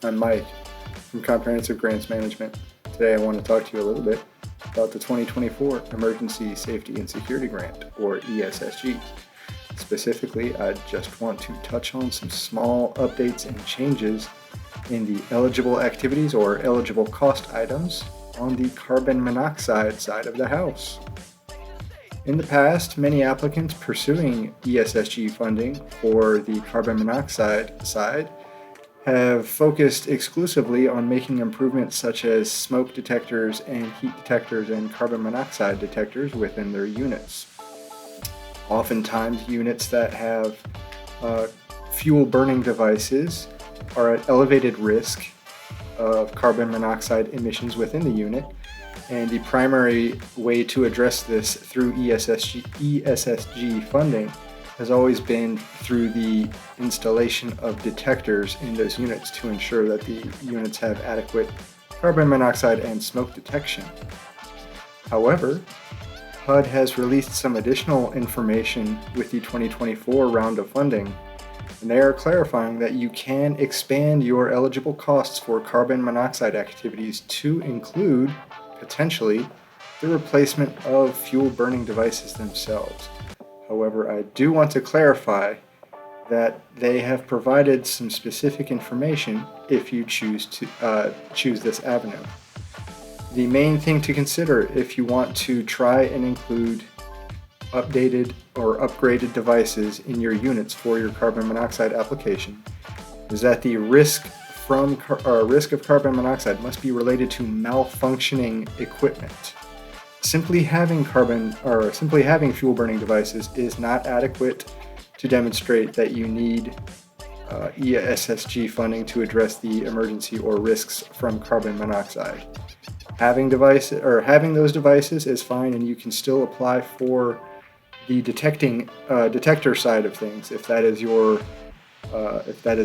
I'm Mike from Comprehensive Grants Management. Today I want to talk to you a little bit about the 2024 Emergency Safety and Security Grant, or ESSG. Specifically, I just want to touch on some small updates and changes in the eligible activities or eligible cost items on the carbon monoxide side of the house. In the past, many applicants pursuing ESSG funding for the carbon monoxide side have focused exclusively on making improvements such as smoke detectors and heat detectors and carbon monoxide detectors within their units. Oftentimes, units that have fuel burning devices are at elevated risk of carbon monoxide emissions within the unit, and the primary way to address this through ESSG funding has always been through the installation of detectors in those units to ensure that the units have adequate carbon monoxide and smoke detection. However, HUD has released some additional information with the 2024 round of funding, and they are clarifying that you can expand your eligible costs for carbon monoxide activities to include, potentially, the replacement of fuel burning devices themselves. However, I do want to clarify that they have provided some specific information if you choose this avenue. The main thing to consider if you want to try and include updated or upgraded devices in your units for your carbon monoxide application is that the risk of carbon monoxide must be related to malfunctioning equipment. Simply having fuel burning devices is not adequate to demonstrate that you need ESSG funding to address the emergency or risks from carbon monoxide. Having those devices is fine, and you can still apply for the detector side of things if that is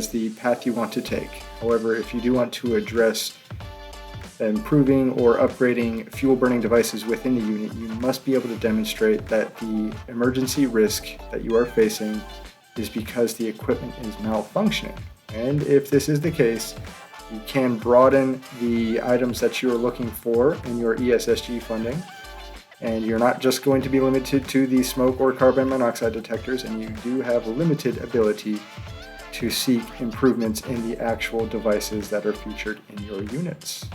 the path you want to take. However, if you do want to address improving or upgrading fuel burning devices within the unit, you must be able to demonstrate that the emergency risk that you are facing is because the equipment is malfunctioning. And if this is the case, you can broaden the items that you are looking for in your ESSG funding, and you're not just going to be limited to the smoke or carbon monoxide detectors, and you do have limited ability to seek improvements in the actual devices that are featured in your units.